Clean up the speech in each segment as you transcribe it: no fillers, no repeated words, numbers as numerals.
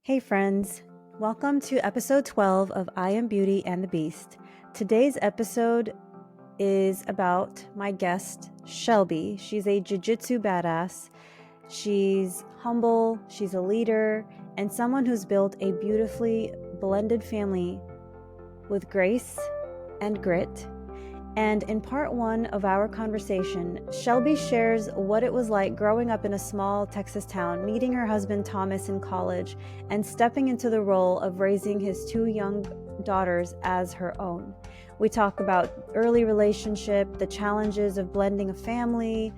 Hey friends, welcome to episode 12 of I Am Beauty and the Beast. Today's episode is about my guest, Shelby. She's a Jujitsu badass. She's humble, she's a leader, and someone who's built a beautifully blended family with grace and grit. And in part one of our conversation, Shelby shares what it was like growing up in a small Texas town, meeting her husband Thomas in college, and stepping into the role of raising his two young daughters as her own. We talk about early relationship, the challenges of blending a family,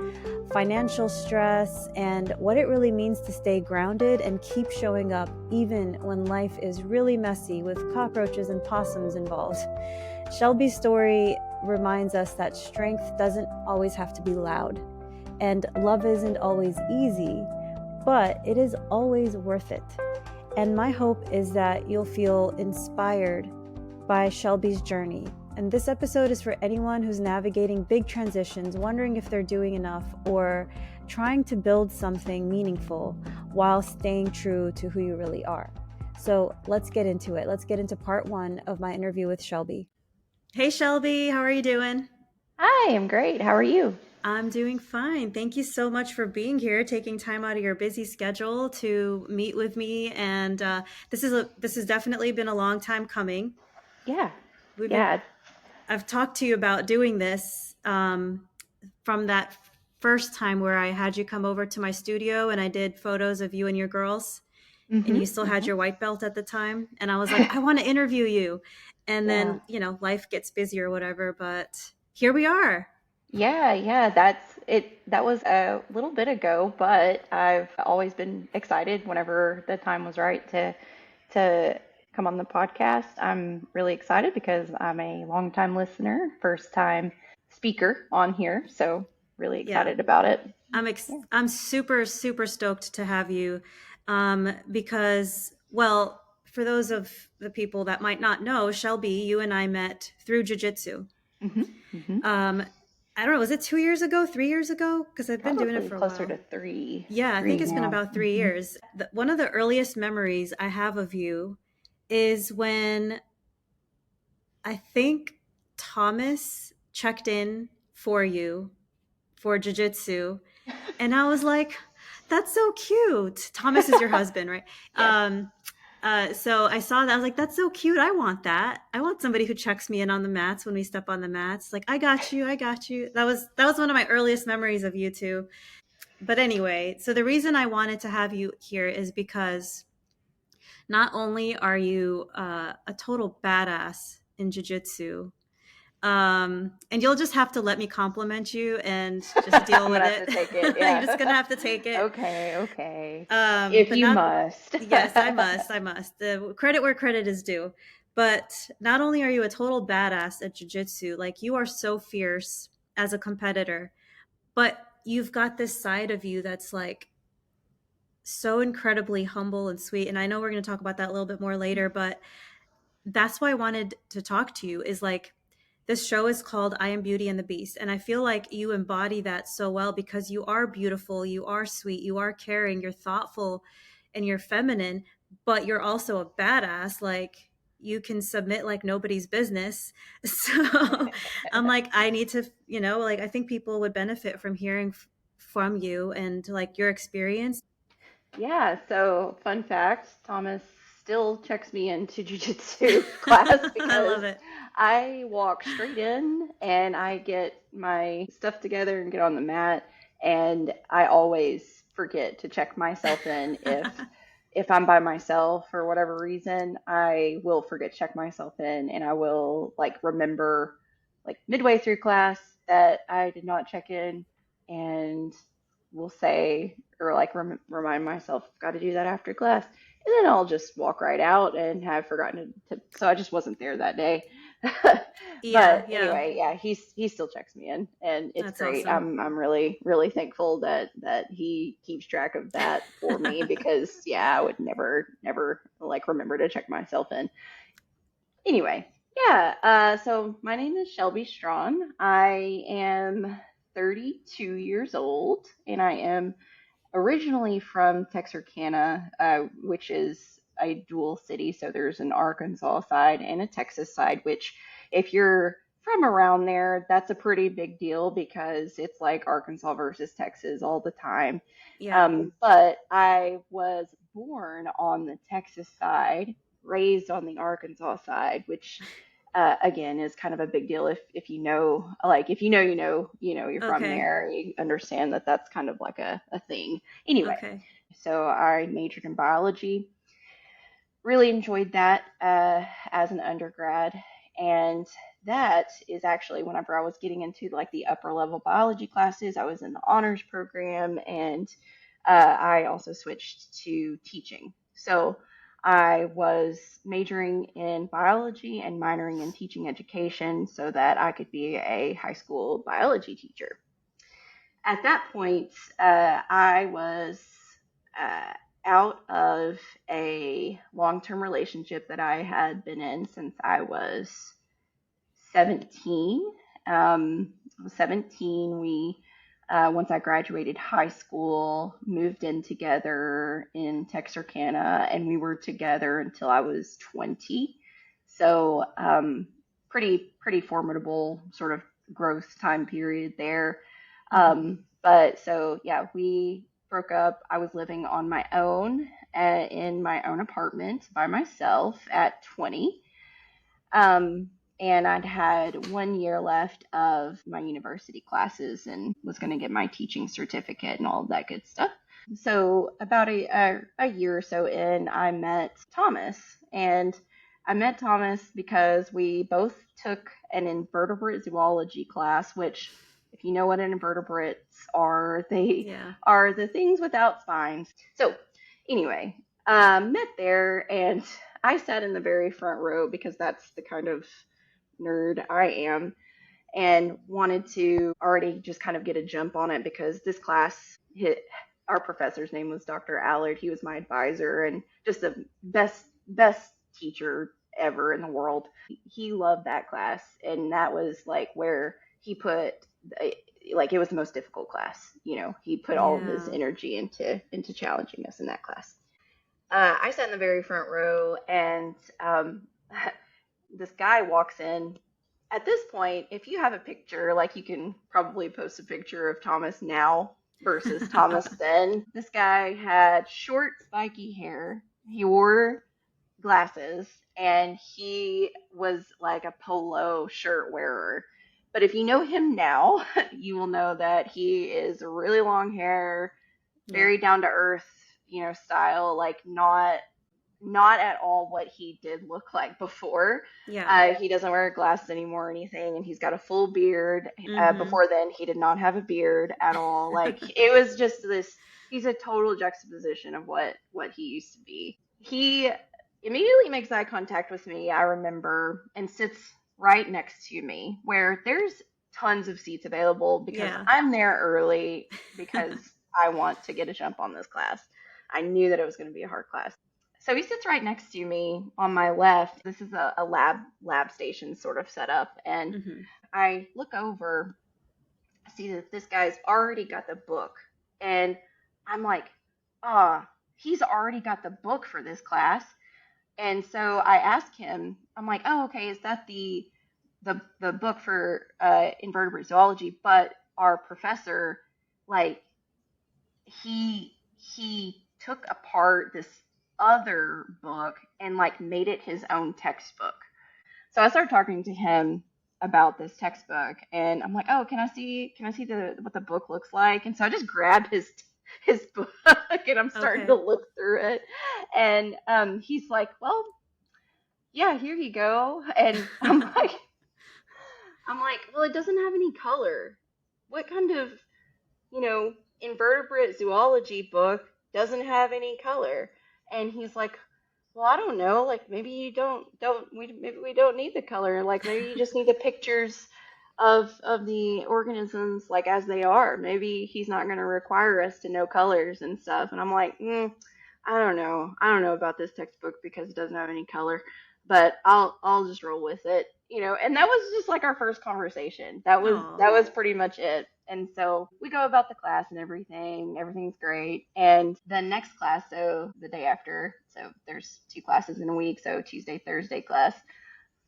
financial stress, and what it really means to stay grounded and keep showing up even when life is really messy with cockroaches and possums involved. Shelby's story reminds us that strength doesn't always have to be loud, and love isn't always easy, but it is always worth it. And my hope is that you'll feel inspired by Shelby's journey. And this episode is for anyone who's navigating big transitions, wondering if they're doing enough, or trying to build something meaningful while staying true to who you really are. So let's get into it. Let's get into part one of my interview with Shelby. Hey Shelby, how are you doing? Hi, I'm great. How are you? I'm doing fine. Thank you so much for being here, taking time out of your busy schedule to meet with me. And this has definitely been a long time coming. Yeah. We've been Yeah. I've talked to you about doing this from that first time where I had you come over to my studio and I did photos of you and your girls, and you Mm-hmm. still had Mm-hmm. your white belt at the time. And I was like, I want to interview you. And Yeah. then, life gets busy or whatever, but here we are. Yeah. That's it. That was a little bit ago, but I've always been excited whenever the time was right to come on the podcast. I'm really excited because I'm a longtime listener, first time speaker on here, so really Yeah. excited about it. Yeah. I'm super super stoked to have you, because for those of the people that might not know, Shelby, you and I met through jujitsu. Mm-hmm. Mm-hmm. Um, I don't know, was it 2 years ago, 3 years ago? Because I've been doing it Probably for a closer while. to three, Yeah, I think three it's been now. about three Mm-hmm. years. One of the earliest memories I have of you is when I think Thomas checked in for you for jujitsu. And I was like, that's so cute. Thomas is your husband, right? Yes. So I saw that. I was like, that's so cute. I want that. I want somebody who checks me in on the mats when we step on the mats. Like, I got you. I got you. That was one of my earliest memories of you two. But anyway, so the reason I wanted to have you here is because not only are you a total badass in jujitsu, and you'll just have to let me compliment you and just deal I'm with gonna have to it. take it. You're just gonna Yeah. have to take it. Okay, okay. If But you not, must. yes, I must. I must. The credit where credit is due. But not only are you a total badass at jujitsu, like you are so fierce as a competitor, but you've got this side of you that's like so incredibly humble and sweet. And I know we're going to talk about that a little bit more later, but that's why I wanted to talk to you is like this show is called I Am Beauty and the Beast. And I feel like you embody that so well because you are beautiful, you are sweet, you are caring, you're thoughtful, and you're feminine, but you're also a badass. Like you can submit like nobody's business. So I'm like, I need to, like I think people would benefit from hearing from you and like your experience. Yeah, so fun fact, Thomas still checks me into jujitsu class I because love it. I walk straight in and I get my stuff together and get on the mat, and I always forget to check myself in if I'm by myself for whatever reason. I will forget to check myself in, and I will like remember like midway through class that I did not check in, and will say or like remind myself got to do that after class, and then I'll just walk right out and have forgotten so I just wasn't there that day. Yeah, But yeah. anyway, yeah, he still checks me in, and it's That's great. awesome. I'm really thankful that he keeps track of that for me because yeah, I would never like remember to check myself in. Anyway, yeah, so my name is Shelby Strawn. I am 32 years old, and I am originally from Texarkana, which is a dual city. So there's an Arkansas side and a Texas side, which if you're from around there, that's a pretty big deal because it's like Arkansas versus Texas all the time. Yeah. But I was born on the Texas side, raised on the Arkansas side, which again is kind of a big deal if you know, like if you know, you're from Okay. there, you understand that that's kind of like a thing. Anyway, Okay. so I majored in biology, really enjoyed that as an undergrad. And that is actually whenever I was getting into like the upper level biology classes, I was in the honors program, and I also switched to teaching. So I was majoring in biology and minoring in teaching education so that I could be a high school biology teacher. At that point, I was uh, out of a long term relationship that I had been in since I was 17. I was 17. Once I graduated high school, moved in together in Texarkana, and we were together until I was 20. So, pretty formidable sort of growth time period there. Mm-hmm. But so yeah, we broke up. I was living on my own in my own apartment by myself at 20. Um, and I'd had 1 year left of my university classes and was going to get my teaching certificate and all of that good stuff. So about a year or so in, I met Thomas, and I met Thomas because we both took an invertebrate zoology class, which, if you know what invertebrates are, they Yeah. are the things without spines. So anyway, met there, and I sat in the very front row because that's the kind of nerd I am, and wanted to already just kind of get a jump on it because this class hit. Our professor's name was Dr. Allard. He was my advisor and just the best teacher ever in the world. He loved that class, and that was like where he put like it was the most difficult class. He put all of his Yeah. energy into challenging us in that class. I sat in the very front row, and this guy walks in. At this point, if you have a picture, like you can probably post a picture of Thomas now versus Thomas then. This guy had short, spiky hair. He wore glasses, and he was like a polo shirt wearer. But if you know him now, you will know that he is really long hair, Yeah. very down to earth, style, like not at all what he did look like before. Yeah. He doesn't wear glasses anymore or anything, and he's got a full beard. Mm-hmm. Before then, he did not have a beard at all. Like it was just this. He's a total juxtaposition of what he used to be. He immediately makes eye contact with me, I remember, and sits right next to me, where there's tons of seats available because Yeah. I'm there early because I want to get a jump on this class. I knew that it was going to be a hard class. So he sits right next to me on my left. This is a lab station sort of setup, and Mm-hmm. I look over, see that this guy's already got the book, and I'm like, he's already got the book for this class. And so I ask him, I'm like, oh, okay, is that the book for invertebrate zoology? But our professor, like, he took apart this other book and like made it his own textbook. So I started talking to him about this textbook, and I'm like, "Oh, can I see the what the book looks like?" And so I just grabbed his book and I'm starting to Okay. look through it. And he's like, "Well, yeah, here you go." And I'm like, "Well, it doesn't have any color. What kind of, you know, invertebrate zoology book doesn't have any color?" And he's like, "Well, I don't know. Like maybe you maybe we don't need the color. Like maybe you just need the pictures of the organisms like as they are. Maybe he's not going to require us to know colors and stuff." And I'm like, I don't know. I don't know about this textbook because it doesn't have any color, but I'll just roll with it. And that was just like our first conversation. That was Oh. that was pretty much it. And so we go about the class and everything. Everything's great. And the next class, so the day after, so there's 2 classes in a week. So Tuesday, Thursday class.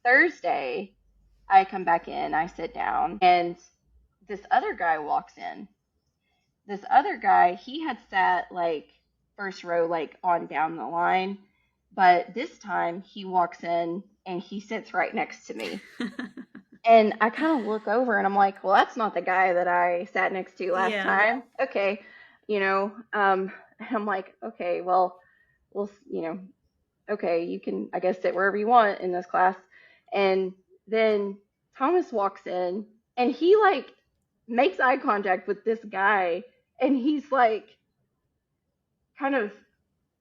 Thursday, I come back in, I sit down, and this other guy walks in. This other guy, he had sat like first row, like on down the line. But this time he walks in and he sits right next to me. And I kind of look over and I'm like, well, that's not the guy that I sat next to last Yeah. time. Okay. And I'm like, okay, well, okay, you can, I guess, sit wherever you want in this class. And then Thomas walks in and he like makes eye contact with this guy. And he's like, kind of,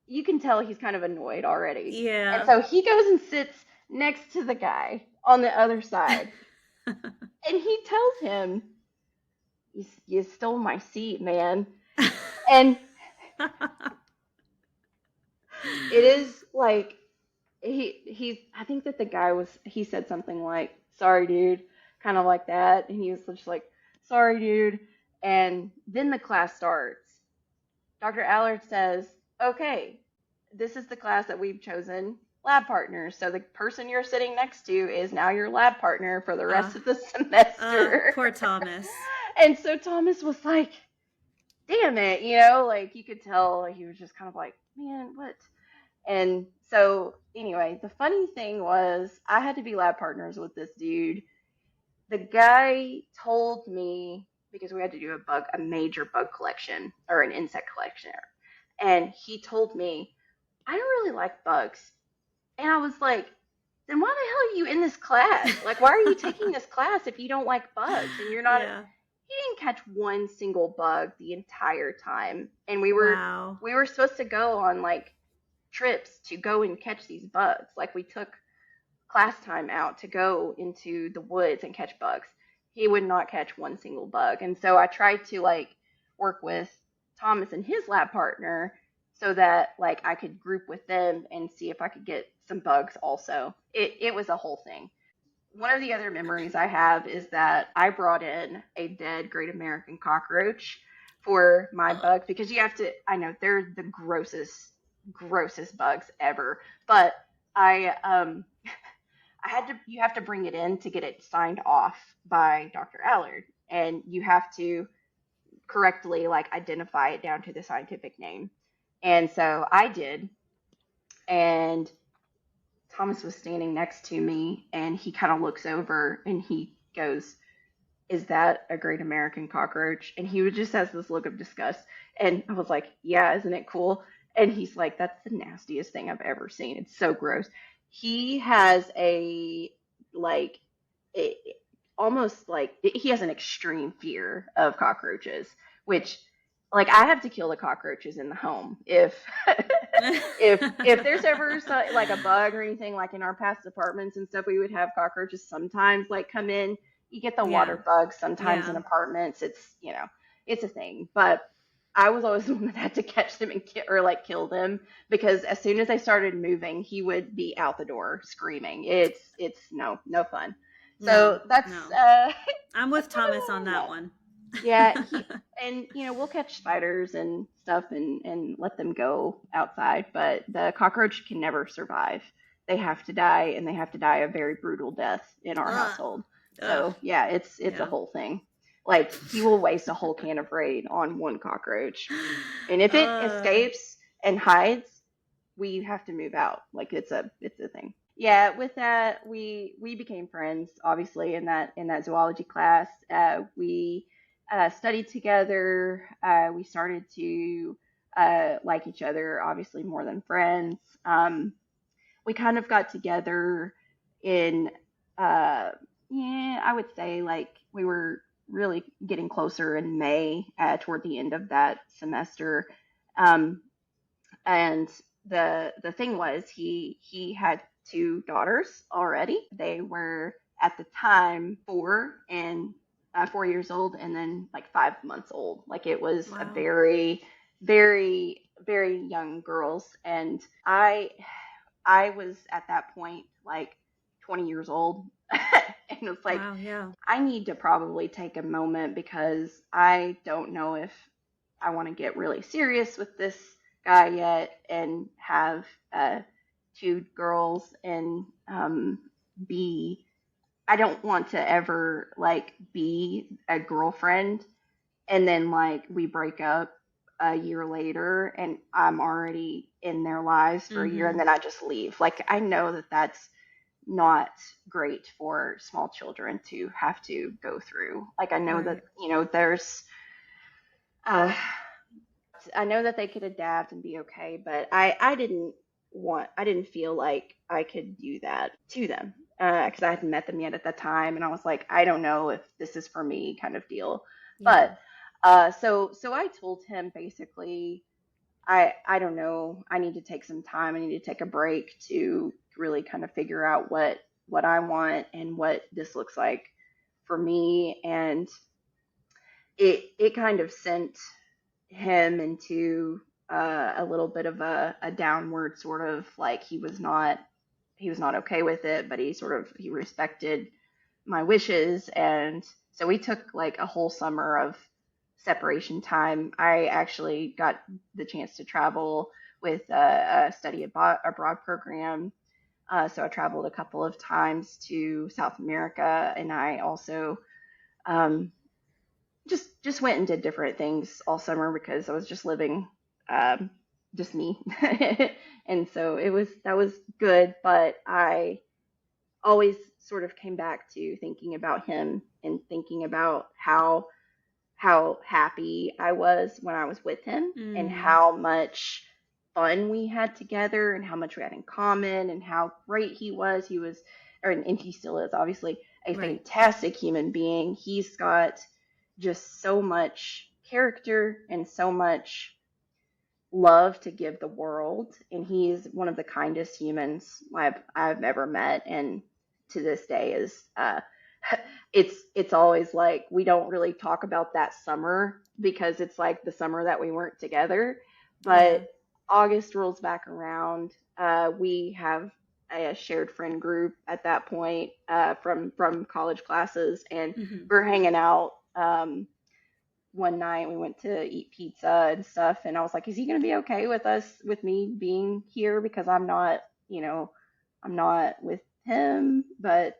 you can tell he's kind of annoyed already. And Yeah. so he goes and sits next to the guy on the other side. And he tells him, you stole my seat, man. And it is like, I think that the guy he said something like, sorry, dude, kind of like that. And he was just like, sorry, dude. And then the class starts. Dr. Allard says, okay, this is the class that we've chosen, lab partners. So the person you're sitting next to is now your lab partner for the rest of the semester. Poor Thomas. And so Thomas was like, damn it, like you could tell he was just kind of like, man, what? And so anyway, the funny thing was I had to be lab partners with this dude. The guy told me, because we had to do a major bug collection or an insect collection. And he told me, I don't really like bugs. And I was like, then why the hell are you in this class? Like, why are you taking this class if you don't like bugs? And you're not, Yeah. he didn't catch one single bug the entire time. And Wow. we were supposed to go on like trips to go and catch these bugs. Like we took class time out to go into the woods and catch bugs. He would not catch one single bug. And so I tried to like work with Thomas and his lab partner so that like I could group with them and see if I could get some bugs also. It was a whole thing. One of the other memories I have is that I brought in a dead Great American cockroach for my bugs because you have to, I know they're the grossest bugs ever, but you have to bring it in to get it signed off by Dr. Allard, and you have to correctly like identify it down to the scientific name. And so I did, and Thomas was standing next to me, and he kind of looks over and he goes, is that a Great American cockroach? And he just has this look of disgust. And I was like, yeah, isn't it cool? And he's like, that's the nastiest thing I've ever seen. It's so gross. He has like, it, almost like, he has an extreme fear of cockroaches, which, like, I have to kill the cockroaches in the home if if there's ever like a bug or anything. Like in our past apartments and stuff, we would have cockroaches sometimes like come in. You get the Yeah. water bugs sometimes in Yeah. apartments. It's a thing. But I was always the one that had to catch them and kill them, because as soon as they started moving, he would be out the door screaming. It's no fun. So that's No. uh I'm with that's kind of Thomas where on I'm that at. one. Yeah, and we'll catch spiders and stuff and let them go outside, but the cockroach can never survive. They have to die, and they have to die a very brutal death in our Ugh. household. Ugh. So yeah, it's a Yeah. whole thing. Like he will waste a whole can of Raid on one cockroach, and if it escapes and hides, we have to move out. Like it's a thing. Yeah, with that we became friends, obviously, in that zoology class. We studied together. We started to like each other, obviously more than friends. We kind of got together in, yeah, I would say like we were really getting closer in May, toward the end of that semester. Um, and the thing was, he had 2 daughters already. They were at the time 4 years old, and then like 5 months old. Like it was a Wow. very, very, very young girls. And I was at that point like 20 years old. And it was like, Wow, yeah. I need to probably take a moment because I don't know if I want to get really serious with this guy yet and have two girls and be, I don't want to ever like be a girlfriend and then like we break up a year later and I'm already in their lives for a year and Mm-hmm. then I just leave. Like I know that that's not great for small children to have to go through. Like I know that, Right. there's uh I know that they could adapt and be okay, but I didn't feel like I could do that to them because I hadn't met them yet at that time, and I was like, I don't know if this is for me, kind of deal. Yeah. But so I told him basically, I don't know, I need to take some time, I need to take a break to really kind of figure out what I want and what this looks like for me, and it kind of sent him into a little bit of a downward sort of like he was not okay with it, but he respected my wishes, and so we took like a whole summer of separation time. I actually got the chance to travel with a study abroad program. So I traveled a couple of times to South America, and I also um, just went and did different things all summer because I was just living um, just me, and so that was good. But I always sort of came back to thinking about him and thinking about how happy I was when I was with him and Mm. how much fun we had together and how much we had in common and how great he was. He was, and he still is, obviously, a Right. fantastic human being. He's got just so much character and so much love to give the world, and he's one of the kindest humans I've ever met, and to this day is it's always like we don't really talk about that summer because it's like the summer that we weren't together, Yeah. but August rolls back around. We have a shared friend group at that point from college classes, and Mm-hmm. we're hanging out. One night we went to eat pizza and stuff, and I was like, is he going to be okay with me being here because I'm not with him, but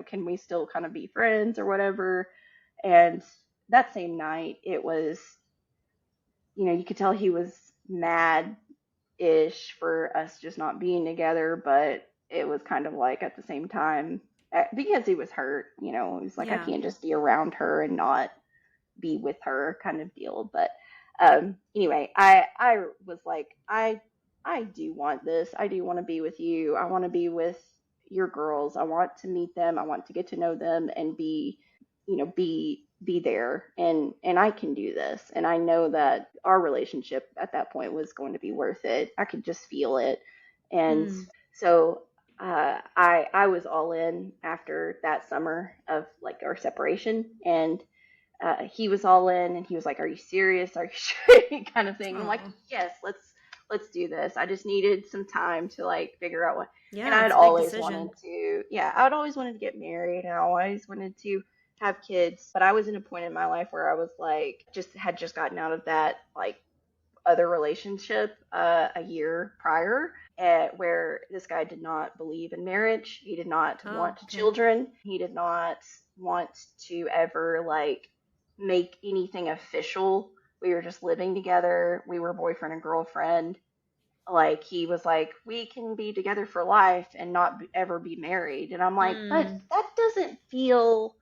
can we still kind of be friends or whatever? And that same night it was, you could tell he was mad ish for us just not being together, but it was kind of like at the same time because he was hurt, he was like, I Yeah. can't just be around her and not be with her kind of deal. But anyway, I was like, I do want this. I do want to be with you. I want to be with your girls. I want to meet them. I want to get to know them and be there, and I can do this. And I know that our relationship at that point was going to be worth it. I could just feel it. And Mm. so I was all in after that summer of like our separation, and he was all in, and he was like, "Are you serious? Are you sure?" kind of thing. And I'm like, Oh. "Yes, let's do this." I just needed some time to like figure out what. And Yeah, I had it's a big always wanted decision. to, yeah, I'd always wanted to get married, and I always wanted to have kids. But I was in a point in my life where I was like, just gotten out of that like other relationship a year prior, where this guy did not believe in marriage. He did not Oh, want okay. children. He did not want to ever like make anything official. We were just living together. We were boyfriend and girlfriend. Like he was like, we can be together for life and not ever be married. And I'm like, but Mm. that doesn't feel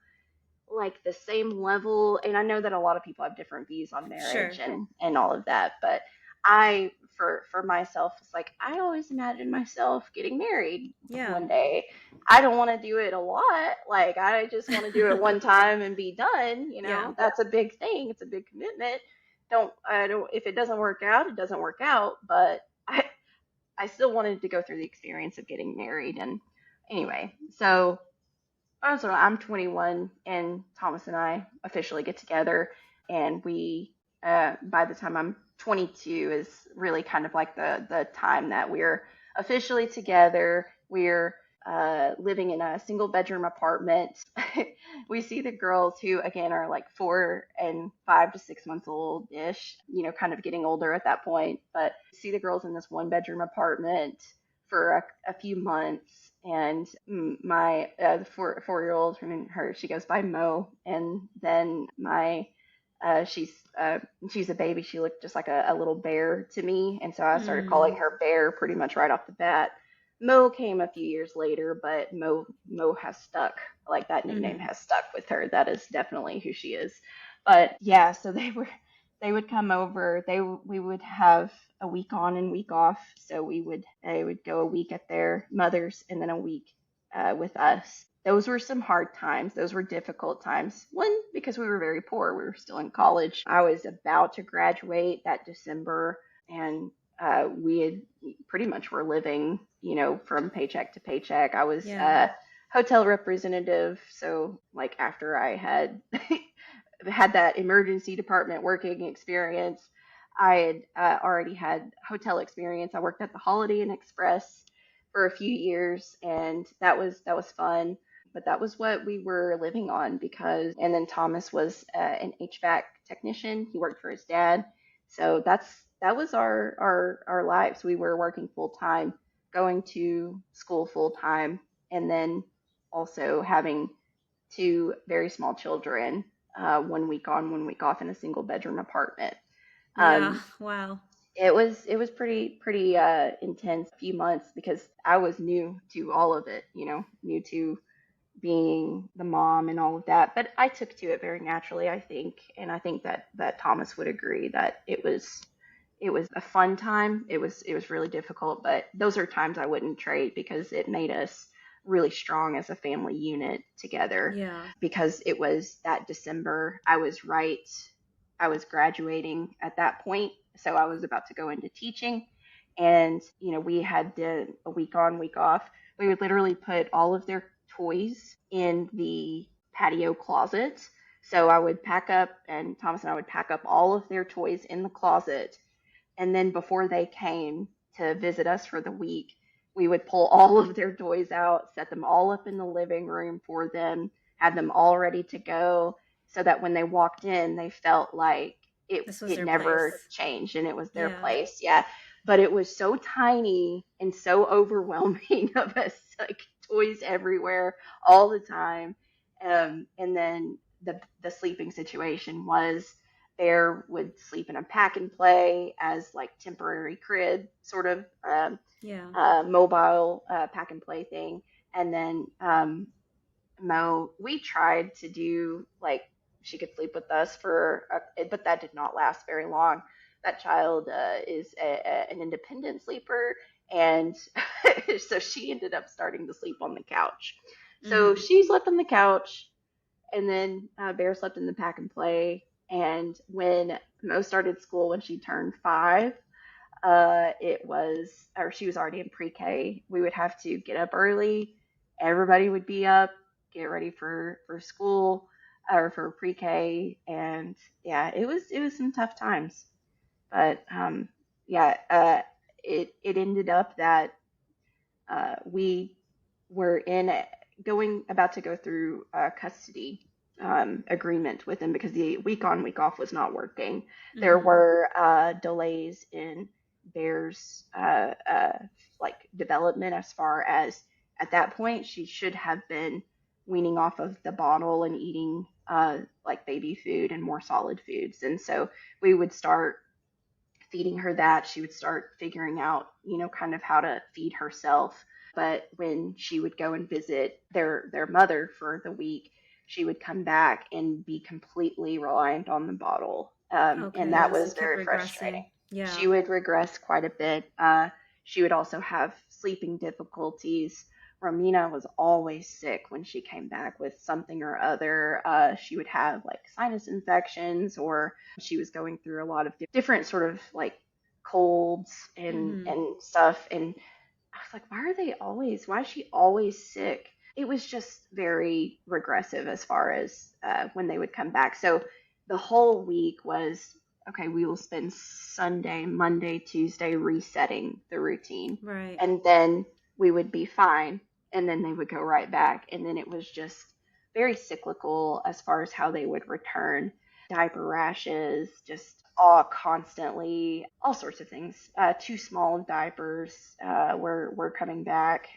like the same level. And I know that a lot of people have different views on marriage Sure. and all of that, but I for myself, it's like I always imagined myself getting married Yeah. one day. I don't want to do it a lot. Like I just want to do it one time and be done. Yeah. That's a big thing. It's a big commitment. I don't if it doesn't work out, it doesn't work out. But I still wanted to go through the experience of getting married. And anyway, so I'm 21, and Thomas and I officially get together, and we, by the time I'm 22, is really kind of like the time that we're officially together. We're living in a single bedroom apartment. We see the girls who, again, are like 4 and 5 to 6 months old ish, kind of getting older at that point. But see the girls in this one bedroom apartment for a few months. And my the 4 year old, she goes by Mo. And then my she's a baby. She looked just like a little bear to me, and so I started calling Mm. her Bear pretty much right off the bat. Mo came a few years later, but Mo has stuck. Like that nickname Mm. has stuck with her. That is definitely who she is. But yeah, so they would come over. We would have a week on and week off. So they would go a week at their mother's and then a week with us. Those were some hard times. Those were difficult times. One, because we were very poor. We were still in college. I was about to graduate that December, and we had pretty much were living, from paycheck to paycheck. I was Yeah. a hotel representative. So, like, after I had had that emergency department working experience, I had already had hotel experience. I worked at the Holiday Inn Express for a few years, and that was fun. But that was what we were living on and then Thomas was an HVAC technician. He worked for his dad, so that was our lives. We were working full time, going to school full time, and then also having two very small children, 1 week on, 1 week off in a single bedroom apartment. Yeah. Um, Wow. it was pretty intense few months because I was new to all of it, new to being the mom and all of that. But I took to it very naturally, I think, and I think that Thomas would agree that it was a fun time. It was really difficult, but those are times I wouldn't trade because it made us really strong as a family unit together. Yeah. Because it was that December, I was graduating at that point, so I was about to go into teaching, and we had a week on, week off. We would literally put all of their toys in the patio closet. So I would pack up, and Thomas and I would pack up all of their toys in the closet, and then before they came to visit us for the week, we would pull all of their toys out, set them all up in the living room for them, have them all ready to go so that when they walked in, they felt like it This was it their never place. changed and it was their Yeah. place. Yeah. But it was so tiny and so overwhelming of us, like toys everywhere all the time. And then the sleeping situation was Bear would sleep in a pack and play as like temporary crib, sort of Yeah. mobile pack and play thing. And then Mo, we tried to do like she could sleep with us but that did not last very long. That child is an independent sleeper, and so she ended up starting to sleep on the couch. So Mm. she slept on the couch, and then Bear slept in the pack and play. And when Mo started school when she turned 5, or she was already in pre-K. We would have to get up early. Everybody would be up, get ready for school or for pre-K, and yeah, it was some tough times. But yeah, it ended up that we were going about to go through a custody agreement with him because the week on week off was not working. There Mm-hmm. were delays in Bear's like development, as far as at that point she should have been weaning off of the bottle and eating like baby food and more solid foods, and so we would start feeding her that. She would start figuring out, kind of how to feed herself. But when she would go and visit their mother for the week, she would come back and be completely reliant on the bottle. And that Okay. So was it kept very frustrating. regressing. Yeah. She would regress quite a bit. She would also have sleeping difficulties. Romina was always sick when she came back with something or other. She would have like sinus infections, or she was going through a lot of different sort of like colds and Mm-hmm. and stuff. And I was like, why is she always sick? It was just very regressive as far as when they would come back. So the whole week was okay, we will spend Sunday, Monday, Tuesday resetting the routine. Right. And then we would be fine. and then they would go right back. And then it was just very cyclical as far as how they would return. Diaper rashes, just all constantly, all sorts of things. Too small diapers were coming back.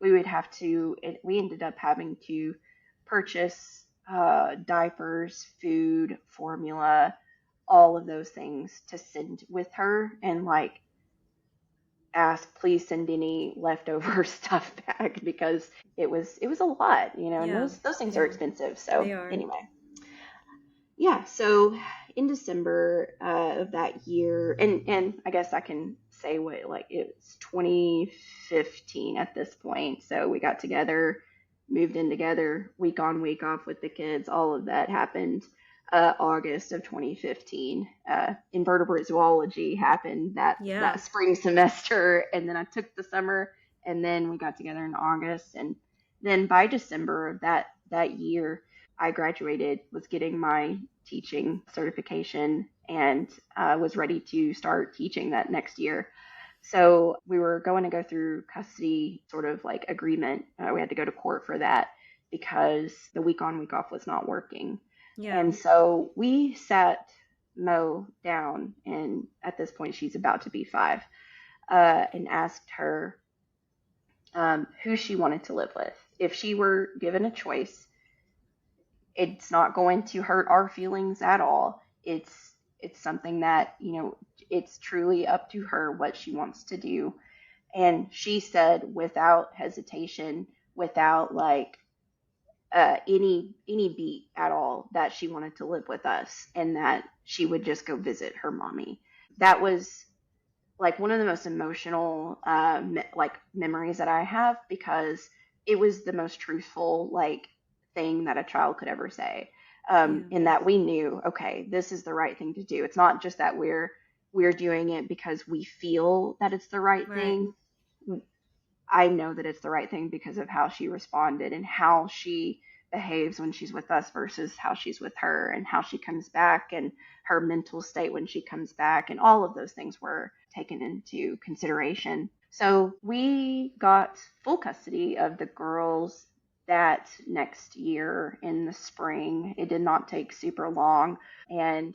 We would have to, we ended up having to purchase diapers, food, formula, all of those things to send with her, and like ask, please send any leftover stuff back, because it was a lot, and Yeah. those things are Yeah. expensive. They So are. anyway, yeah. So in December of that year, and I guess I can say what, like, it's 2015 at this point. So we got together, moved in together, week on, week off with the kids. All of that happened August of 2015. Invertebrate zoology happened that Yeah. spring semester, and then I took the summer, and then we got together in August, and then by December of that year, I graduated, was getting my teaching certification, and was ready to start teaching that next year. So we were going to go through custody sort of like agreement. We had to go to court for that because the week on, week off was not working. Yeah. And so we sat Mo down, and at this point, she's about to be 5, and asked her who she wanted to live with. If she were given a choice, it's not going to hurt our feelings at all. It's something that, it's truly up to her what she wants to do. And she said without hesitation, without like any beat at all, that she wanted to live with us and that she would just go visit her mommy. That was like one of the most emotional like memories that I have, because it was the most truthful like thing that a child could ever say. Yeah. In that we knew, okay, this is the right thing to do. It's not just that we're doing it because we feel that it's the right Right. thing. I know that it's the right thing because of how she responded and how she behaves when she's with us versus how she's with her, and how she comes back and her mental state when she comes back, and all of those things were taken into consideration. So we got full custody of the girls that next year in the spring. It did not take super long, and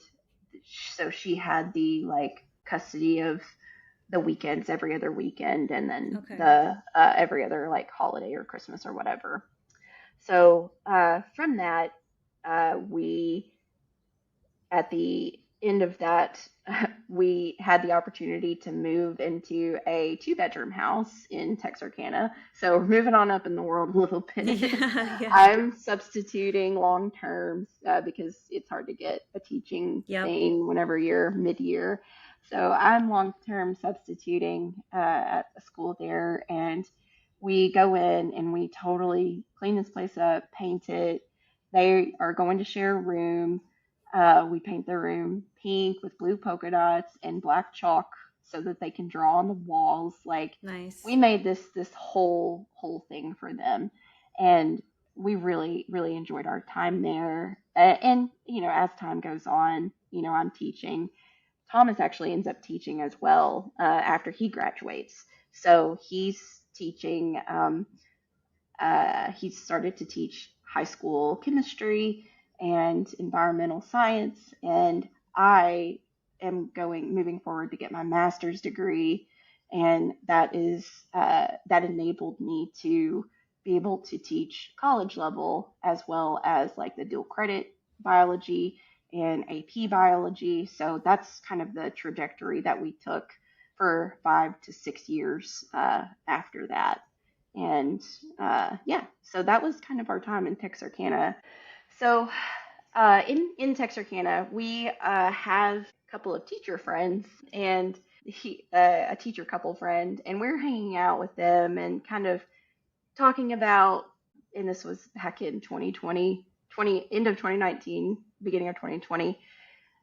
so she had the like custody of the weekends, every other weekend, and then Okay. the every other like holiday or Christmas or whatever. So from that, we at the end of that, we had the opportunity to move into a 2-bedroom house in Texarkana. So we're moving on up in the world a little bit. Yeah. Yeah. I'm substituting long terms because it's hard to get a teaching Yep. thing whenever you're mid year. So I'm long term substituting at a school there, and we go in and we totally clean this place up, paint it. They are going to share a room. We paint the room pink with blue polka dots and black chalk so that they can draw on the walls. Like, we Nice. made this whole thing for them, and we really really enjoyed our time there. And as time goes on, I'm teaching. Thomas actually ends up teaching as well after he graduates. So he's teaching. He started to teach high school chemistry and environmental science, and I am moving forward to get my master's degree, and that enabled me to be able to teach college level as well as like the dual credit biology and AP biology. So that's kind of the trajectory that we took for 5 to 6 years after that. And yeah, so that was kind of our time in Texarkana. So in Texarkana, we have a couple of teacher friends, and a teacher couple friend, and we're hanging out with them and kind of talking about, and this was back in 2020, end of 2019, beginning of 2020,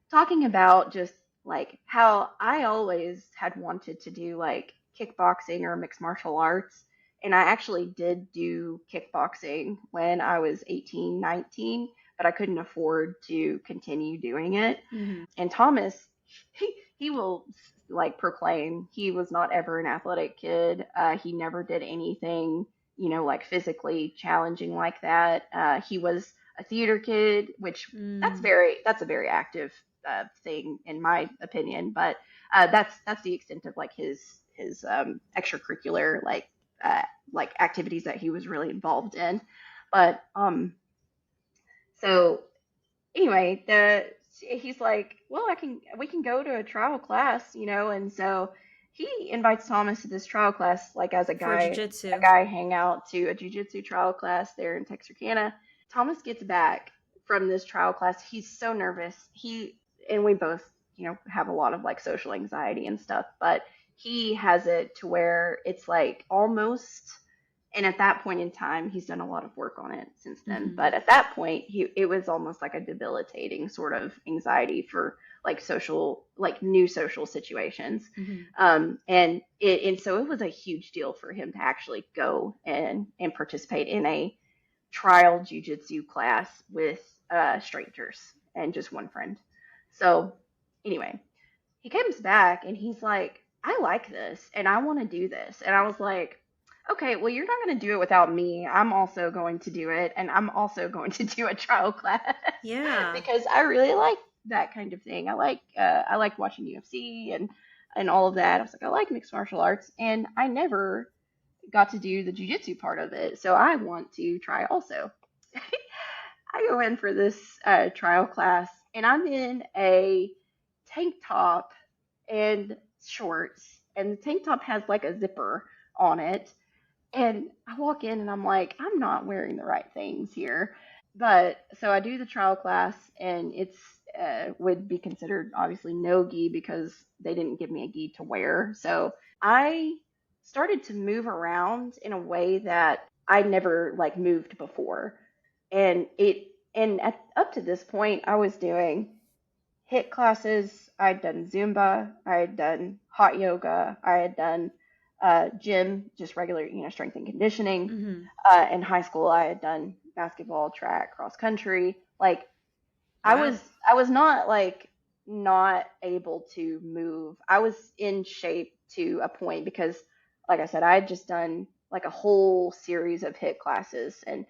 talking about just like how I always had wanted to do like kickboxing or mixed martial arts. And I actually did do kickboxing when I was 18, 19, but I couldn't afford to continue doing it. Hmm. And Thomas, he will like proclaim he was not ever an athletic kid. He never did anything, like physically challenging like that. He was a theater kid, which Mm. that's a very active thing in my opinion. But that's the extent of like his extracurricular uh, like activities that he was really involved in. But so anyway, the he's like, well, we can go to a trial class, and so he invites Thomas to this trial class, like as For a jujitsu. guy hangout to a jujitsu trial class there in Texarkana. Thomas gets back from this trial class. He's so nervous. And we both, have a lot of like social anxiety and stuff, but he has it to where it's like almost, and at that point in time, he's done a lot of work on it since then. Mm-hmm. But at that point, it was almost like a debilitating sort of anxiety for like new social situations. Mm-hmm. And so it was a huge deal for him to actually go and participate in a trial jujitsu class with strangers and just one friend. So anyway, he comes back and he's like, I like this and I want to do this. And I was like, okay, well, you're not going to do it without me. I'm also going to do it. And I'm also going to do a trial class Yeah. because I really like that kind of thing. I like watching UFC and all of that. I was like, I like mixed martial arts and I never got to do the jujitsu part of it. So I want to try also. I go in for this trial class and I'm in a tank top and shorts, and the tank top has like a zipper on it. And I walk in and I'm like, I'm not wearing the right things here. But so I do the trial class, and it's would be considered obviously no gi because they didn't give me a gi to wear. So I started to move around in a way that I never like moved before, and up to this point I was doing HIIT classes. I'd done Zumba. I had done hot yoga. I had done gym, just regular, strength and conditioning. Mm-hmm. In high school, I had done basketball, track, cross country. Like Wow. I was not like not able to move. I was in shape to a point because, like I said, I had just done like a whole series of HIIT classes, and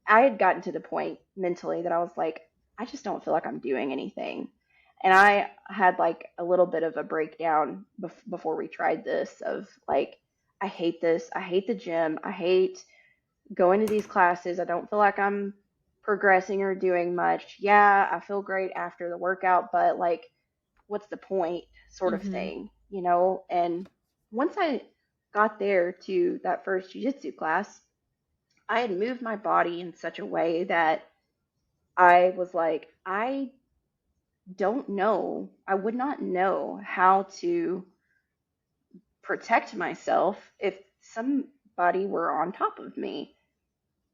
I had gotten to the point mentally that I was like, I just don't feel like I'm doing anything. And I had like a little bit of a breakdown before we tried this of like, I hate this. I hate the gym. I hate going to these classes. I don't feel like I'm progressing or doing much. Yeah, I feel great after the workout, but like, what's the point sort of Mm-hmm. thing? And once I got there to that first jiu-jitsu class, I had moved my body in such a way that I was like, I don't know. I would not know how to protect myself if somebody were on top of me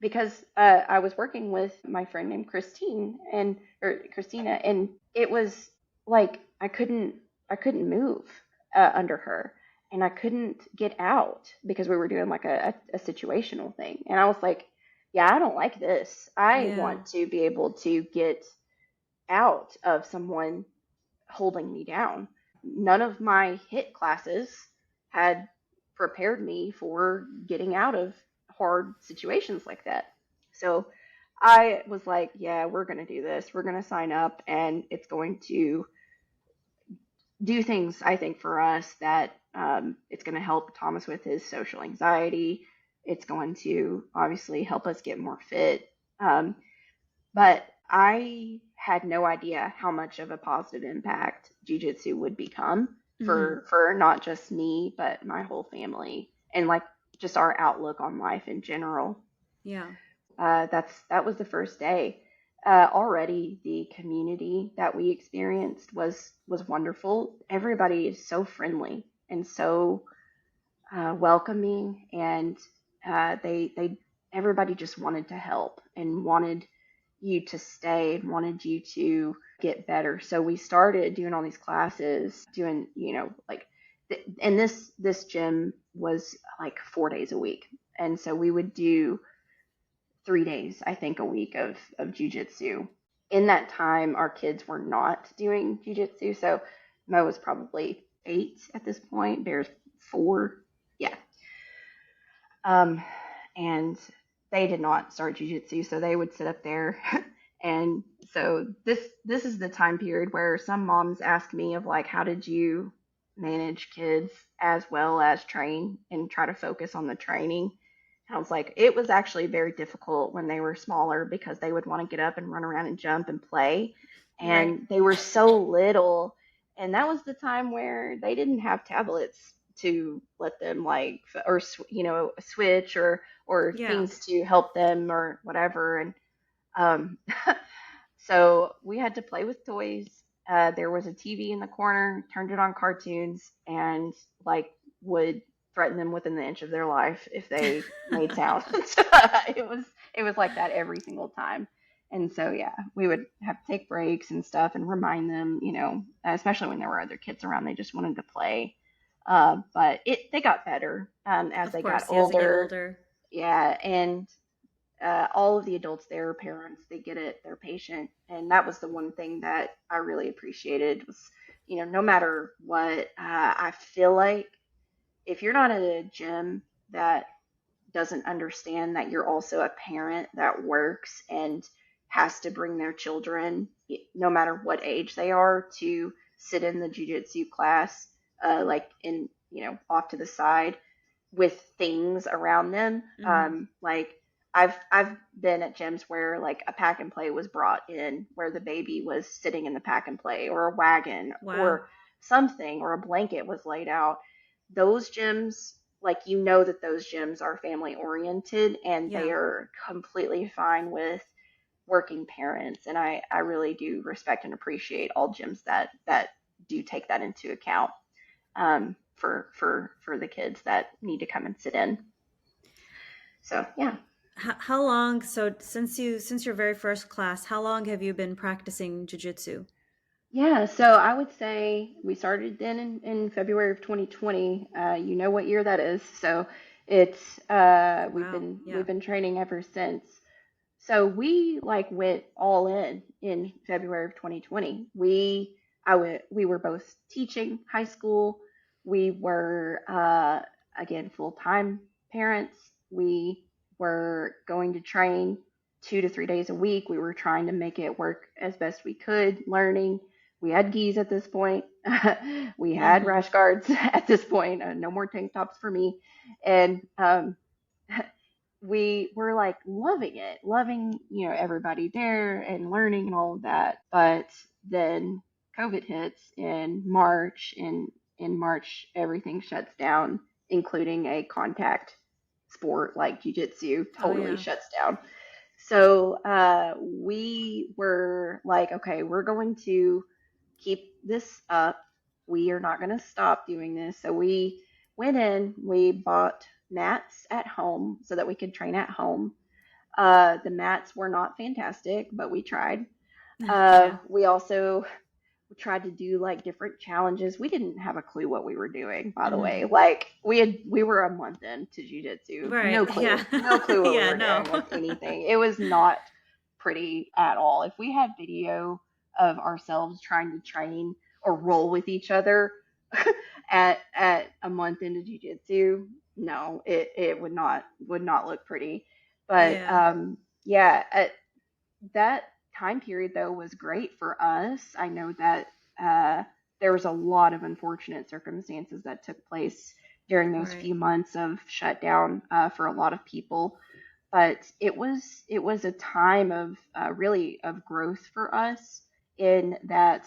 because I was working with my friend named Christina, and it was like I couldn't move under her, and I couldn't get out because we were doing like a situational thing, and I was like, yeah, I don't like this. I Yeah. want to be able to get out of someone holding me down. None of my HIIT classes had prepared me for getting out of hard situations like that. So I was like, yeah, we're going to do this. We're going to sign up, and it's going to do things, I think, for us that it's going to help Thomas with his social anxiety. It's going to obviously help us get more fit. Um, but I had no idea how much of a positive impact jujitsu would become Mm-hmm. for not just me, but my whole family and like just our outlook on life in general. Yeah. That was the first day. Already the community that we experienced was wonderful. Everybody is so friendly and so welcoming, and they everybody just wanted to help and wanted you to stay and wanted you to get better. So we started doing all these classes, doing like, and this gym was like 4 days a week, and so we would do 3 days, I think, a week of jujitsu. In that time, our kids were not doing jujitsu, so Mo was probably 8 at this point. Bear's 4. Yeah. Um, and they did not start jujitsu, so they would sit up there. And so this is the time period where some moms ask me of like, how did you manage kids as well as train and try to focus on the training? And I was like, it was actually very difficult when they were smaller because they would want to get up and run around and jump and play, Right. and they were so little. And that was the time where they didn't have tablets to let them like or switch or Yeah. things to help them or whatever. And um, so we had to play with toys. There was a TV in the corner, turned it on cartoons, and like would threaten them within the inch of their life if they made sound. It was like that every single time. And so yeah, we would have to take breaks and stuff and remind them, especially when there were other kids around, they just wanted to play. But they got better as Of they got course, as they get older. older. Yeah, and all of the adults there are parents. They get it. They're patient, and that was the one thing that I really appreciated was, no matter what, I feel like if you're not at a gym that doesn't understand that you're also a parent that works and has to bring their children, no matter what age they are, to sit in the jujitsu class, like in, off to the side with things around them. Hmm. Like I've been at gyms where like a pack and play was brought in where the baby was sitting in the pack and play or a wagon Wow. or something or a blanket was laid out. Those gyms, like that those gyms are family oriented and they Yeah. are completely fine with working parents. And I really do respect and appreciate all gyms that do take that into account for the kids that need to come and sit in. So yeah. How long, so since your very first class, how long have you been practicing jujitsu? Yeah, so I would say we started then in February of 2020. You know what year that is. So it's we've Wow. been Yeah. we've been training ever since. So we like went all in February of 2020. We were both teaching high school. We were again full-time parents. We were going to train 2 to 3 days a week. We were trying to make it work as best we could, learning. We had gis at this point. We had Hmm. rash guards at this point. No more tank tops for me. And we were like loving it, loving, everybody there and learning and all of that. But then COVID hits in March, and in March, everything shuts down, including a contact sport like jujitsu Oh totally yeah. shuts down. So we were like, okay, we're going to keep this up. We are not going to stop doing this. So we went in, we bought mats at home so that we could train at home. The mats were not fantastic, but we tried. Yeah. We also tried to do like different challenges. We didn't have a clue what we were doing, by the Hmm. way. Like we were a month into jujitsu, Right. no Yeah. clue, no clue what we Yeah. were No. doing with anything. It was not pretty at all. If we had video of ourselves trying to train or roll with each other at a month into jujitsu, no, it would not look pretty. But Yeah. yeah, that time period though was great for us. I know that uh, there was a lot of unfortunate circumstances that took place during those Right. few months of shutdown for a lot of people, but it was a time of really of growth for us in that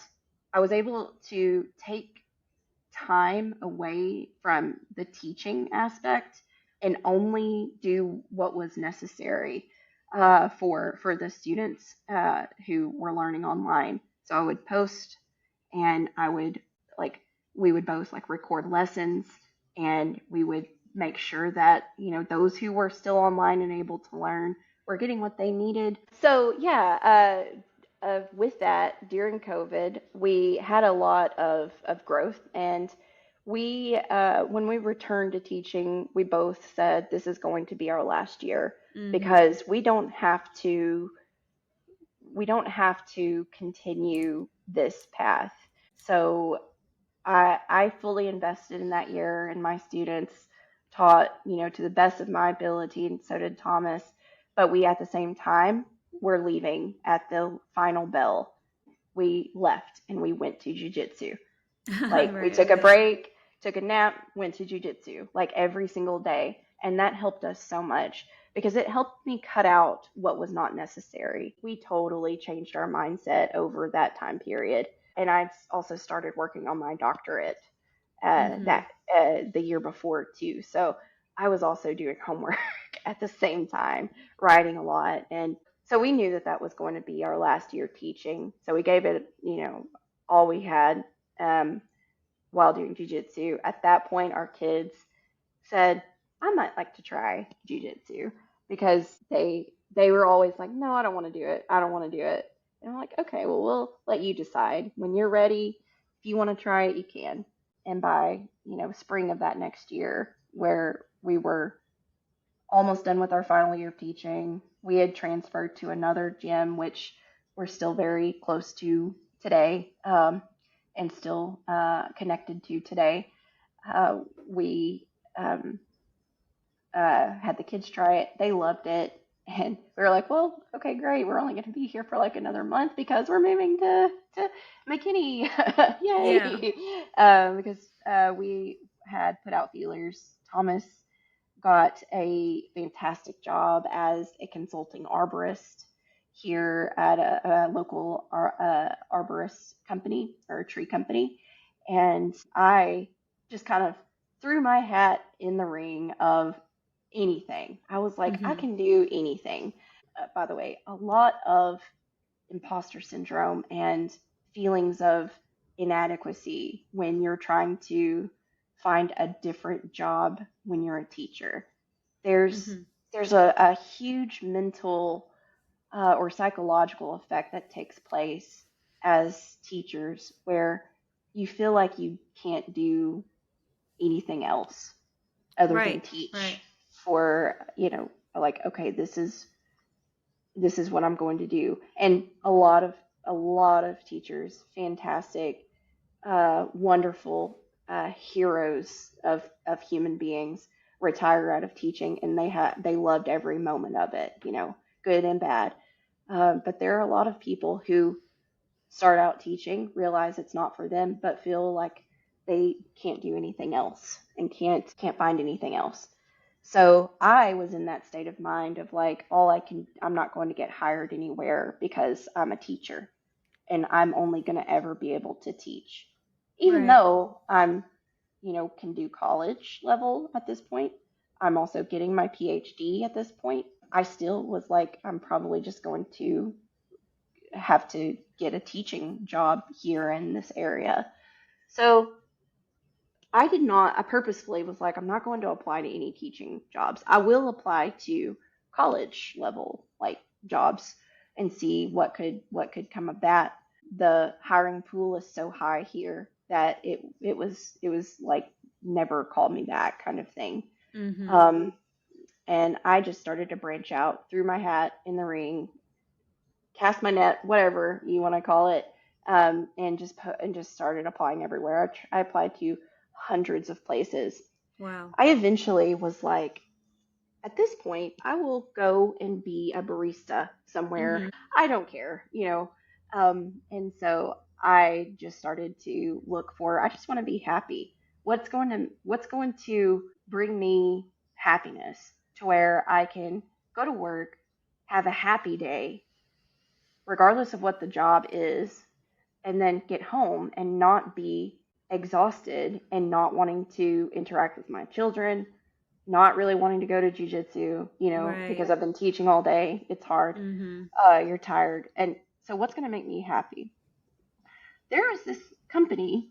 I was able to take time away from the teaching aspect and only do what was necessary for the students who were learning online. So I would post, and I would like we would both like record lessons, and we would make sure that those who were still online and able to learn were getting what they needed. So yeah, with that, during COVID, we had a lot of growth. And when we returned to teaching, we both said this is going to be our last year Hmm. because we don't have to continue this path. So I fully invested in that year and my students taught, to the best of my ability, and so did Thomas. But we, at the same time, were leaving at the final bell. We left and we went to jujitsu. Like, we Right. took a Okay. break, took a nap, went to jujitsu, like every single day. And that helped us so much because it helped me cut out what was not necessary. We totally changed our mindset over that time period. And I also started working on my doctorate Mm-hmm. that the year before too. So I was also doing homework at the same time, writing a lot. And so we knew that that was going to be our last year teaching. So we gave it, all we had. Um, while doing jujitsu. At that point, our kids said, "I might like to try jujitsu," because they were always like, "No, I don't want to do it. I don't want to do it." And I'm like, "Okay, well, we'll let you decide when you're ready. If you want to try it, you can." And by spring of that next year, where we were almost done with our final year of teaching, we had transferred to another gym, which we're still very close to today, and still connected to today. We had the kids try it. They loved it. And we were like, well, okay, great. We're only going to be here for like another month because we're moving to McKinney. Yeah. Yay. Because we had put out feelers. Thomas got a fantastic job as a consulting arborist here at a local arborist company or a tree company. And I just kind of threw my hat in the ring of anything. I was like, I Mm-hmm. can do anything. By the way, a lot of imposter syndrome and feelings of inadequacy when you're trying to find a different job when you're a teacher. There's Mm-hmm. there's a huge mental or psychological effect that takes place as teachers where you feel like you can't do anything else other than Right. Right. teach for, like, okay, this is what I'm going to do. And a lot of teachers, fantastic, wonderful heroes of human beings, retire out of teaching, and they loved every moment of it, good and bad. But there are a lot of people who start out teaching, realize it's not for them, but feel like they can't do anything else and can't find anything else. So I was in that state of mind of like, I'm not going to get hired anywhere because I'm a teacher and I'm only going to ever be able to teach. Even Right. though I'm, can do college level at this point, I'm also getting my PhD at this point. I still was like, I'm probably just going to have to get a teaching job here in this area. So I purposefully was like, I'm not going to apply to any teaching jobs. I will apply to college level like jobs and see what could come of that. The hiring pool is so high here that it was like never call me back kind of thing. Mm-hmm. Um, and I just started to branch out, threw my hat in the ring, cast my net, whatever you want to call it, and just started applying everywhere. I applied to hundreds of places. Wow. I eventually was like, at this point, I will go and be a barista somewhere. Mm-hmm. I don't care. And so I just started to look for. I just want to be happy. What's going to bring me happiness to where I can go to work, have a happy day, regardless of what the job is, and then get home and not be exhausted and not wanting to interact with my children, not really wanting to go to jujitsu, Right. because I've been teaching all day. It's hard. Mm-hmm. You're tired. And so, what's going to make me happy? There is this company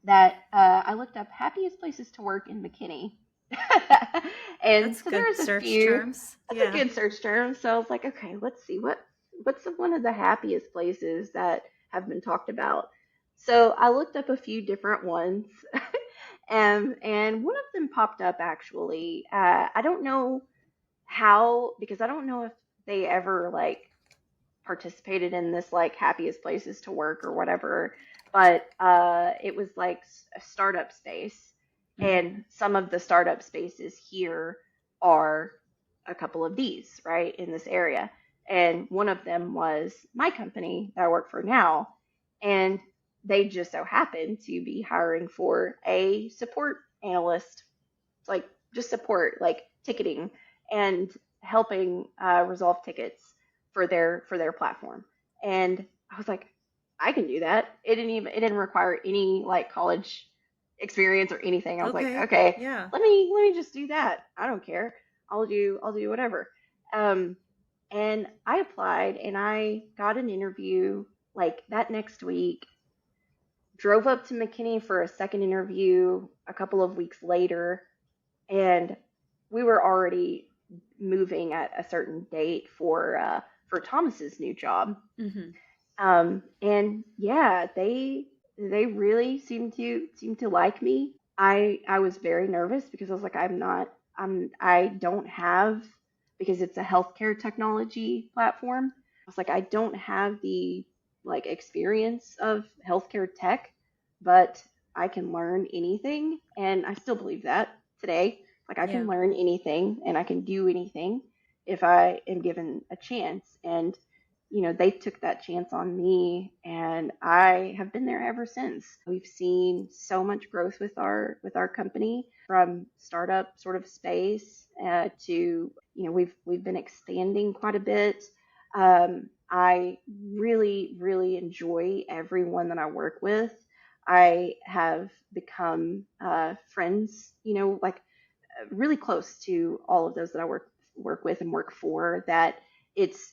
that I looked up happiest places to work in McKinney. And That's so good there's a search few, terms. that's a Yeah. good search term. So I was like, okay, let's see what's one of the happiest places that have been talked about. So I looked up a few different ones, and one of them popped up actually. I don't know how, because I don't know if they ever like participated in this like happiest places to work or whatever, but it was like a startup space, Mm-hmm. And some of the startup spaces here are a couple of these, right, in this area. And one of them was my company that I work for now. And they just so happened to be hiring for a support analyst, like just support, like ticketing and helping resolve tickets for their platform. And I was like, I can do that. It didn't require any like college experience or anything. I was like, Okay. okay, Yeah. let me just do that. I don't care. I'll do whatever. Um, and I applied and I got an interview like that next week. Drove up to McKinney for a second interview a couple of weeks later, and we were already moving at a certain date for Thomas's new job. Mm-hmm. And yeah, they really seemed to like me. I was very nervous because I was like, I don't have, because it's a healthcare technology platform. I was like, I don't have the like experience of healthcare tech, but I can learn anything, and I still believe that today. Like I can Yeah. learn anything and I can do anything if I am given a chance. And they took that chance on me, and I have been there ever since. We've seen so much growth with our company, from startup sort of space to we've been expanding quite a bit. I really enjoy everyone that I work with. I have become friends, like really close to all of those that I work with and work for. That it's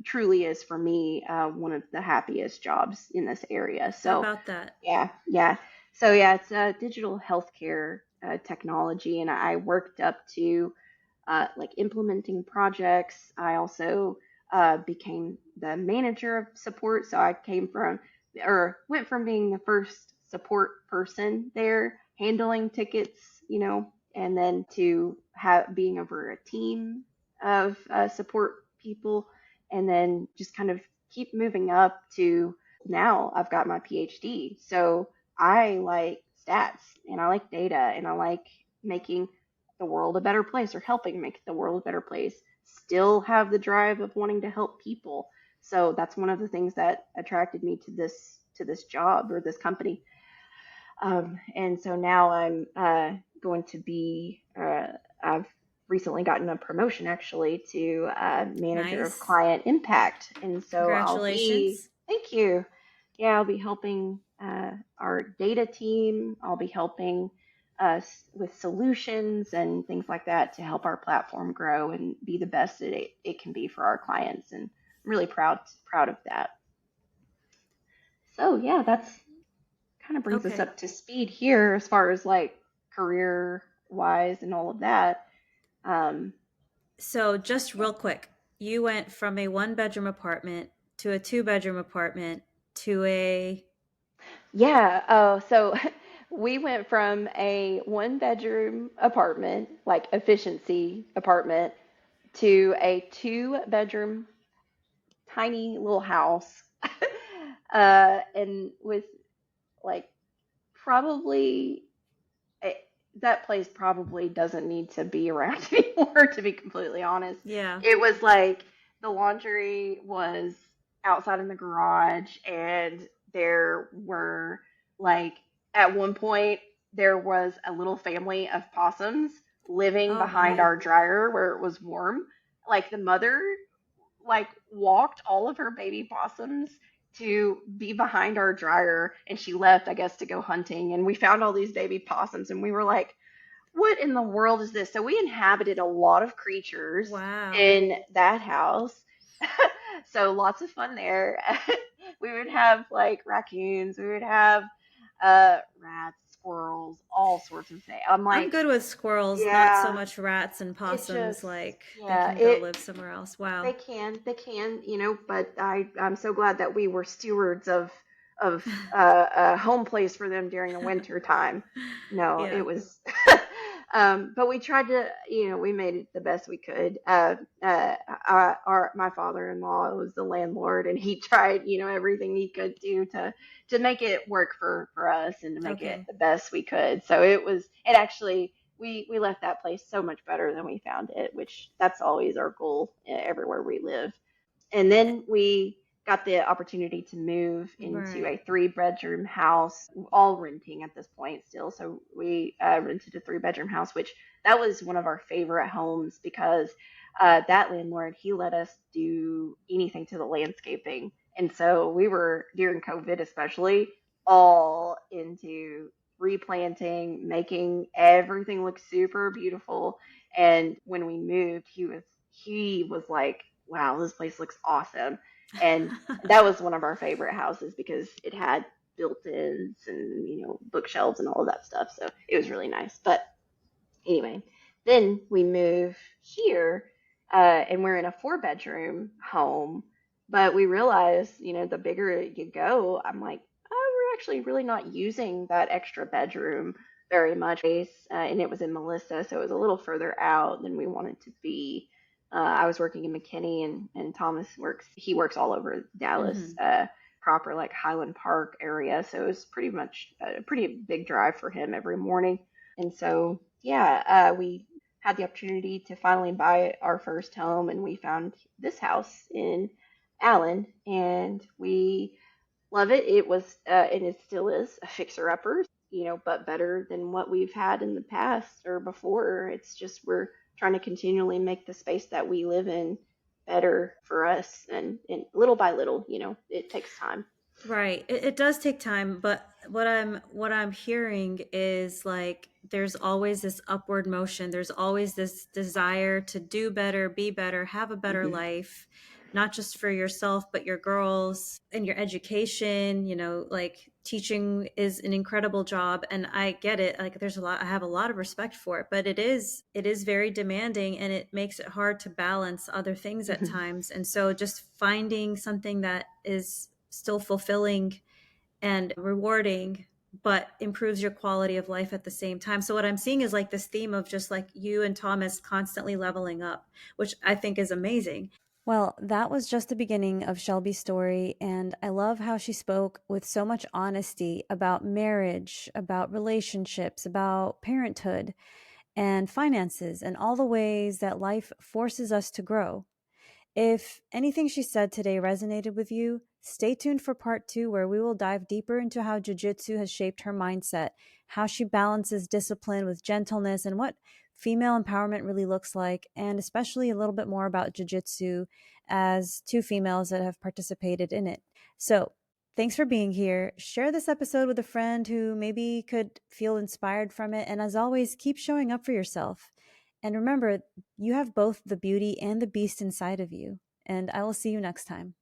truly is for me one of the happiest jobs in this area. How So about that? yeah. So yeah, it's digital healthcare technology, and I worked up to like implementing projects. I also became the manager of support. So I came from, or went from being the first support person there, handling tickets, and then to being over a team of support people, and then just kind of keep moving up to now I've got my PhD. So I like stats and I like data and I like making the world a better place, or helping make the world a better place. Still have the drive of wanting to help people. So that's one of the things that attracted me to this job or this company. And so now I'm going to be, I've recently gotten a promotion actually to manager of Nice. client impact. And so I'll be, Congratulations. thank you. Yeah, I'll be helping our data team. I'll be helping us with solutions and things like that to help our platform grow and be the best that it can be for our clients. And I'm really proud of that. So yeah, that's kind of brings us Okay. up to speed here as far as like career wise and all of that. Um, So, just real quick, you went from a one bedroom apartment to a two-bedroom apartment to a. yeah. Oh, so we went from a one bedroom apartment, like efficiency apartment, to a two bedroom tiny little house, and with like probably it, that place probably doesn't need to be around anymore, to be completely honest. Yeah. It was like the laundry was outside in the garage, and there were like at one point there was a little family of possums living Oh behind my. our dryer where it was warm. Like the mother like walked all of her baby possums to be behind our dryer, and she left, I guess, to go hunting, and we found all these baby possums, and we were like, what in the world is this? So we inhabited a lot of creatures Wow. in that house. So lots of fun there. We would have like raccoons, we would have rats, squirrels, all sorts of things. I'm I'm like, good with squirrels, not so yeah, much rats and it possums. just, Like, they yeah, can go it live somewhere else. Wow. they can, but I'm so glad that we were stewards of a home place for them during the winter time. No, it Yeah. was But we tried to, we made it the best we could. My father-in-law was the landlord, and he tried, everything he could do to make it work for us and to make it Okay. the best we could. So it actually, we left that place so much better than we found it, which that's always our goal everywhere we live. And Eh, then we got the opportunity to move into Right. a 3 bedroom house, all renting at this point still. So we rented a 3 bedroom house, which that was one of our favorite homes because that landlord, he let us do anything to the landscaping. And so we were, during COVID especially, all into replanting, making everything look super beautiful. And when we moved, he was like, wow, this place looks awesome. And that was one of our favorite houses because it had built-ins and, bookshelves and all of that stuff. So it was really nice. But anyway, then we move here, and we're in a 4 bedroom home. But we realize, the bigger you go, I'm like, oh, we're actually really not using that extra bedroom very much. And it was in Melissa, so it was a little further out than we wanted to be. I was working in McKinney, and Thomas he works all over Dallas, Hmm. proper like Highland Park area. So it was pretty much a pretty big drive for him every morning. And so, yeah, we had the opportunity to finally buy our first home, and we found this house in Allen, and we love it. It was, and it still is a fixer-upper, but better than what we've had in the past or before. It's just we're trying to continually make the space that we live in better for us, and little by little, it takes time. Right. It does take time, but what I'm hearing is like there's always this upward motion. There's always this desire to do better, be better, have a better Hmm. life, not just for yourself, but your girls and your education, like teaching is an incredible job and I get it. Like I have a lot of respect for it, but it is very demanding and it makes it hard to balance other things at Hmm. times. And so just finding something that is still fulfilling and rewarding but improves your quality of life at the same time. So what I'm seeing is like this theme of just like you and Thomas constantly leveling up, which I think is amazing. Well, that was just the beginning of Shelby's story, and I love how she spoke with so much honesty about marriage, about relationships, about parenthood, and finances, and all the ways that life forces us to grow. If anything she said today resonated with you, stay tuned for part two, where we will dive deeper into how jujitsu has shaped her mindset, how she balances discipline with gentleness, and what female empowerment really looks like, and especially a little bit more about jujitsu as two females that have participated in it. So, thanks for being here. Share this episode with a friend who maybe could feel inspired from it. And as always, keep showing up for yourself. And remember, you have both the beauty and the beast inside of you. And I will see you next time.